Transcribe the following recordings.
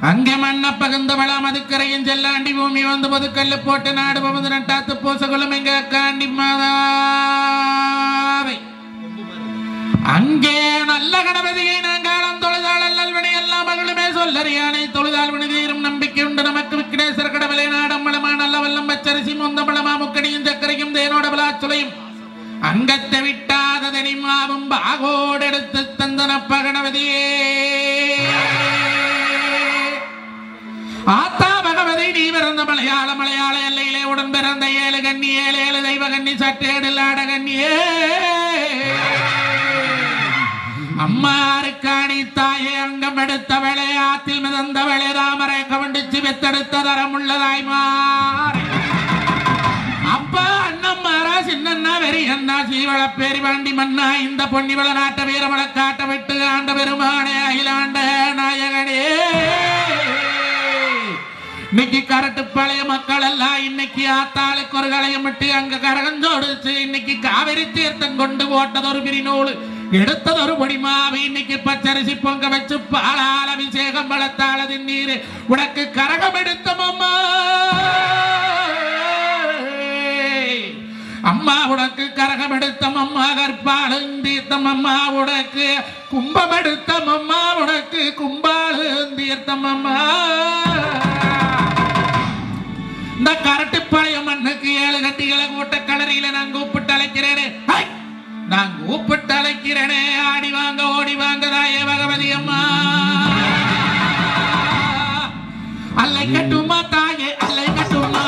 அங்கே மண்ண பகுந்த வளம் அதுக்கரையும் செல்லாண்டி பூமி வந்து பொதுக்கல்லு போட்டு நாடு பகுந்து நட்டாத்து பூசகுலம் எங்க காண்டி மாதாவை அங்கே நல்ல கணபதியை நாங்காலம் தொழுதாள் அல்லல்வனை எல்லாம் மகளுமே சொல்லறியானை தொழுதாள் வினை தீரும் நம்பிக்கை உண்டு நமக்கு விக்னேஸ்வர கடவுளை நாடம் மலமா நல்ல வல்லம் பச்சரிசி முந்த மலமா முக்கடியும் சக்கரையும் தேனோட விளாச்சுளையும் அங்கத்தை விட்டாததனி மாவும் பாகோடு எடுத்து தந்தனப்ப கணபதியே ஆத்தா பகவதி நீ பிறந்த மலையாள எல்லையிலே உடன் பிறந்த ஏழு கண்ணி ஏழு தெய்வ கண்ணி சற்றேடில்லாட கண்ணியே அம்மாருக்காணி தாயே அங்கம் எடுத்தவளே ஆத்தில் மிதந்தவளே ராமரை கவண்டிச்சு வெத்தெடுத்த தரமுள்ளதாய் மாறி அப்பா அண்ணம்மாரா சின்னண்ணா வெறி அண்ணா சீவள பேரி வாண்டி மன்னா இந்த பொன்னிவள நாட்ட வீரமள காட்ட விட்டு ஆண்ட பெருமானே அகிலாண்ட நாயகனே இன்னைக்கு கரட்டு பழைய மக்கள் எல்லாம் இன்னைக்கு ஆத்தாளுக்கு ஒரு களையம் விட்டு அங்க கரகஞ்சோடுச்சு இன்னைக்கு காவிரி தீர்த்தம் கொண்டு ஓட்டதொரு பிரிநூல் எடுத்ததொரு பொடிமாவை இன்னைக்கு பச்சரிசி பொங்க வச்சு பாலால் அபிஷேகம் வளர்த்தாள நீர் உனக்கு கரகம் எடுத்தமம்மா அம்மா உனக்கு கரகம் எடுத்தம் அம்மா கற்பாலும் தீர்த்தம் அம்மா உனக்கு கும்பம் எடுத்தம் அம்மா உனக்கு கும்பாலும் தீர்த்தம் அம்மா இந்த கரட்டு பழைய மண்ணுக்கு ஏழு கட்டிகளை கூட்ட கலரியில நான் கூப்பிட்டு அழைக்கிறேனே நான் கூப்பிட்டு அழைக்கிறேனே ஆடி வாங்க ஓடி வாங்க தாயே பகவதி அம்மா அல்லை கட்டுமா தாயே அல்லை கட்டுமா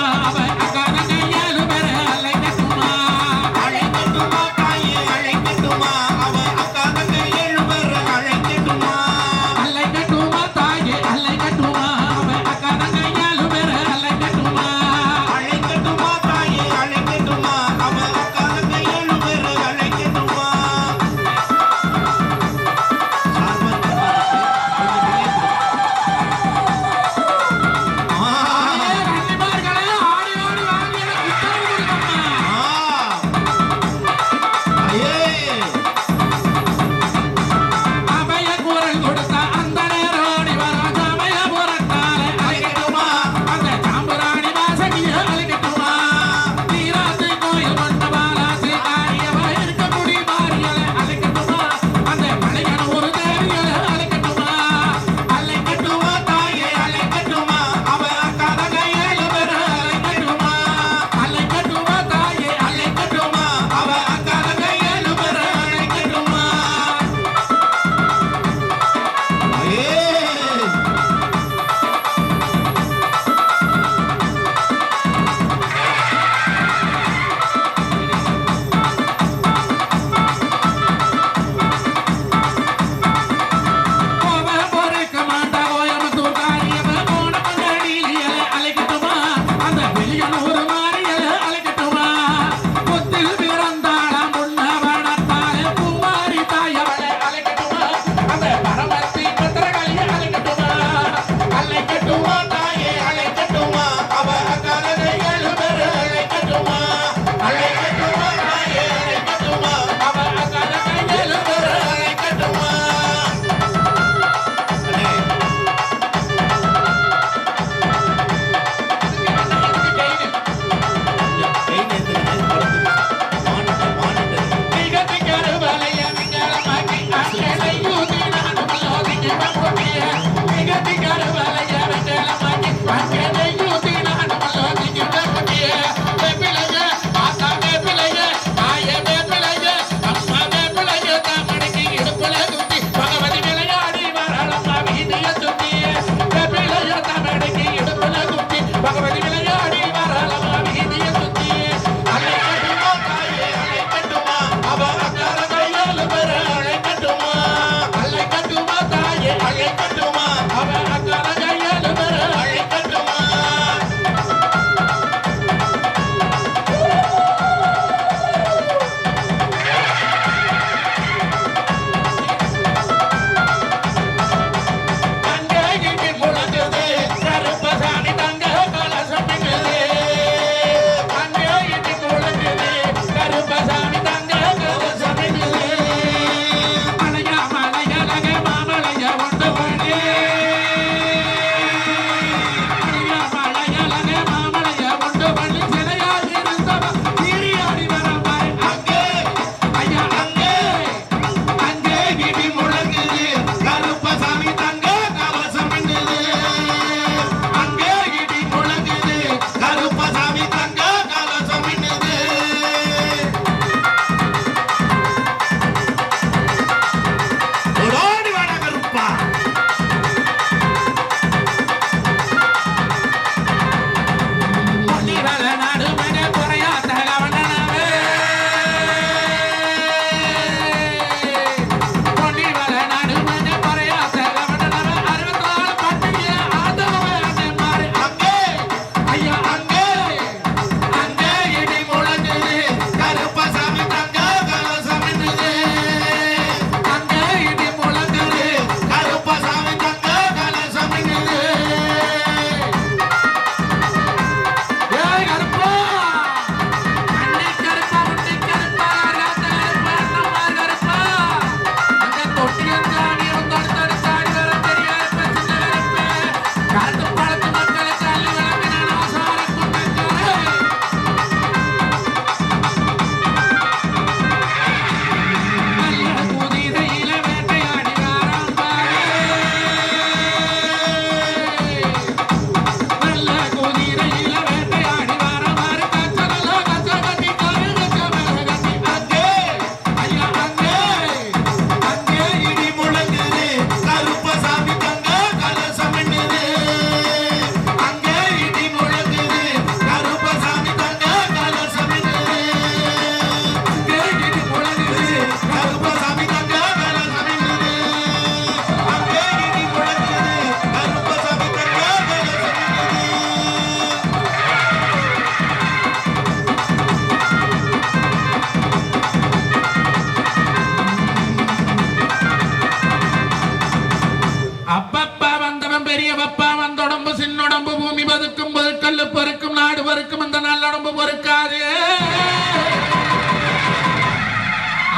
அப்பப்பா வந்தவன் பெரிய பப்பா வந்தொடம்பு சின்னொடம்பு பூமி பதுக்கும் பதுக்கல்லு பொறுக்கும் நாடு பொறுக்கும் அந்த நல்லுடம்பு பொறுக்காது.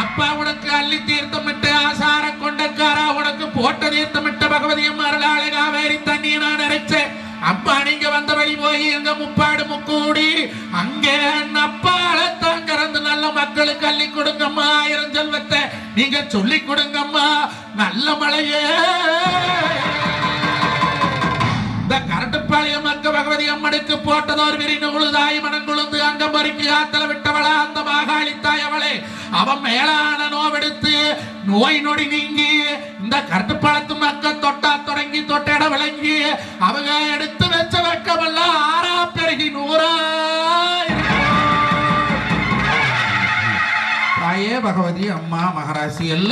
அப்பா உனக்கு அள்ளி தீர்த்தமிட்டு ஆசார கொண்டக்காரா உனக்கு போட்ட தீர்த்தமிட்ட பகவதியும் அருளாளை காவேரி தண்ணி நான் அரைச்சேன். அப்பா நீங்க வந்த வழி போய் எங்க முப்பாடு முக்கூடி அங்கே அப்பாளத்தான் கறந்து நல்ல மக்களுக்கு அள்ளி கொடுங்கம்மா. 1000 செல்வத்தை நீங்க சொல்லி கொடுங்கம்மா. நல்ல மழையே இந்த கரட்டுப்பாளையம் அங்க பகவதி அம்மனுக்கு போட்டதோர் விரிந்து உழுதாய் மனங்குழுந்து அங்கம் பறிக்கு ஆத்தல விட்டவளா அந்த மாகாளி தாய் அவளே. அவன் மேலான நோவெடுத்து நோய் நொடி நீங்கி இந்த கரட்டுப்பாளத்து மக்கள் தொட்டா தொடங்கி தொட்டிட விளங்கி அவங்க எடுத்து வச்ச வெக்கமெல்லாம் 6 பெருகி 100 தாயே பகவதி அம்மா மகராசி எல்லாம்